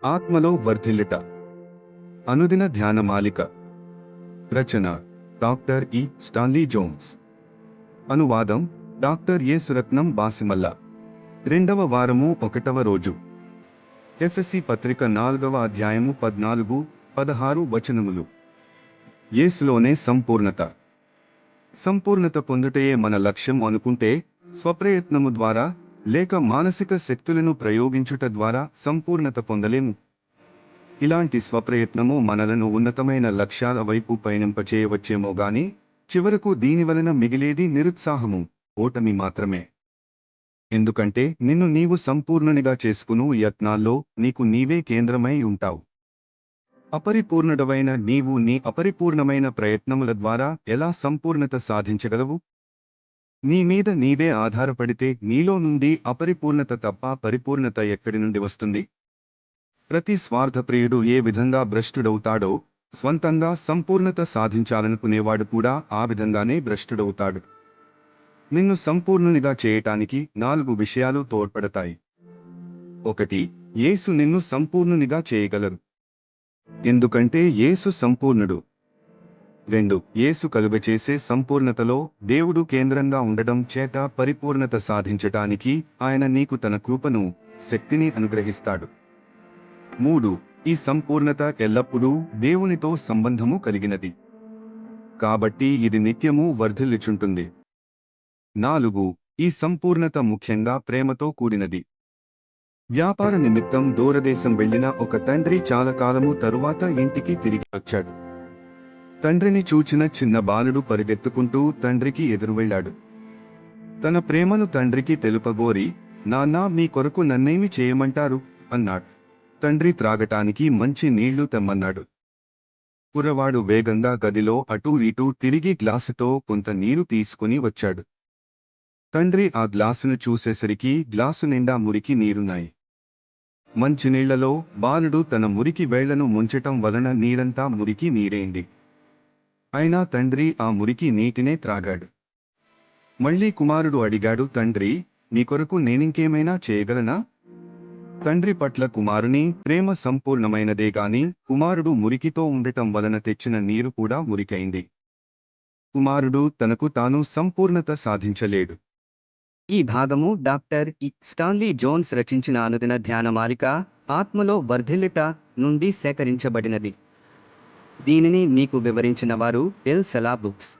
ఆత్మలో వర్ధిల్లుట. అనుదిన ధ్యాన మాలిక. రచన డాక్టర్ ఇ. Stanley Jones. అనువాదం డాక్టర్ ఎ. సురత్నం బాసిమల్ల. 2వ వారము 1వ రోజు. ఎఫెసీ పత్రిక 4వ అధ్యాయము 14-16 వచనములు. యేసులోనే సంపూర్ణత. సంపూర్ణత పొందుటయే మన లక్ష్యం అనుకుంటే, స్వప్రయత్నము ద్వారా లేక మానసిక శక్తులను ప్రయోగించుట ద్వారా సంపూర్ణత పొందలేము. ఇలాంటి స్వప్రయత్నము మనలను ఉన్నతమైన లక్ష్యాల వైపు పయనింపచేయవచ్చేమో గాని, చివరకు దీనివలన మిగిలేది నిరుత్సాహము, ఓటమి మాత్రమే. ఎందుకంటే నిన్ను నీవు సంపూర్ణునిగా చేసుకును యత్నాల్లో నీకు నీవే కేంద్రమై ఉంటావు. అపరిపూర్ణుడవైన నీవు నీ అపరిపూర్ణమైన ప్రయత్నముల ద్వారా ఎలా సంపూర్ణత సాధించగలవు? నీ మీద నీవే ఆధారపడితే నీలో నుండి అపరిపూర్ణత తప్ప పరిపూర్ణత ఎక్కడి నుండి వస్తుంది? ప్రతి స్వార్థప్రియుడు ఏ విధంగా భ్రష్టుడవుతాడో, స్వంతంగా సంపూర్ణత సాధించాలనుకునేవాడు కూడా ఆ విధంగానే భ్రష్టుడవుతాడు. నిన్ను సంపూర్ణునిగా చేయటానికి 4 విషయాలు తోడ్పడతాయి. 1. యేసు నిన్ను సంపూర్ణునిగా చేయగలరు. ఎందుకంటే యేసు సంపూర్ణుడు. 2. యేసు కలుగచేసే సంపూర్ణతలో దేవుడు కేంద్రంగా ఉండడం చేత పరిపూర్ణత సాధించటానికి ఆయన నీకు తన కృపను, శక్తిని అనుగ్రహిస్తాడు. 3. ఈ సంపూర్ణత ఎల్లప్పుడూ దేవునితో సంబంధము కలిగినది. కాబట్టి ఇది నిత్యము వర్ధిల్లుచుంటుంది. 4. ఈ సంపూర్ణత ముఖ్యంగా ప్రేమతో కూడినది. వ్యాపార నిమిత్తం దూరదేశం వెళ్లిన ఒక తండ్రి చాలా కాలము తరువాత ఇంటికి తిరిగి వచ్చాడు. తండ్రిని చూచిన చిన్న బాలుడు పరిగెత్తుకుంటూ తండ్రికి ఎదురు వెళ్ళాడు. తన ప్రేమను తండ్రికి తెలుపగోరి, నాన్నా, మీ కొరకు నన్నేమి చేయమంటారు అన్నాడు. తండ్రి త్రాగటానికి మంచి నీళ్లు తెమ్మన్నాడు. కుర్రవాడు వేగంగా గదిలో అటూ ఇటూ తిరిగి గ్లాసుతో కొంత నీరు తీసుకుని వచ్చాడు. తండ్రి ఆ గ్లాసును చూసేసరికి గ్లాసు నిండా మురికి నీరున్నాయి. మంచినీళ్లలో బాలుడు తన మురికి వేళ్లను ముంచటం వలన నీరంతా మురికి నీరైంది. అయినా తండ్రి ఆ మురికి నీటినే త్రాగాడు. మళ్ళీ కుమారుడు అడిగాడు, తండ్రి, నీ కొరకు నేనింకేమైనా చేయగలనా? తండ్రి పట్ల కుమారుని ప్రేమ సంపూర్ణమైనదే గాని కుమారుడు మురికితో ఉండటం వలన తెచ్చిన నీరు కూడా మురికైంది. కుమారుడు తనకు తాను సంపూర్ణత సాధించలేడు. ఈ భాగము డాక్టర్ ఇ. స్టాన్లీ జోన్స్ రచించిన అనుదిన ధ్యానమాలిక ఆత్మలో వర్ధిల్లుట నుండి సేకరించబడినది. దీనిని మీకు వివరించిన వారు ఎల్. సెలా బుక్స్.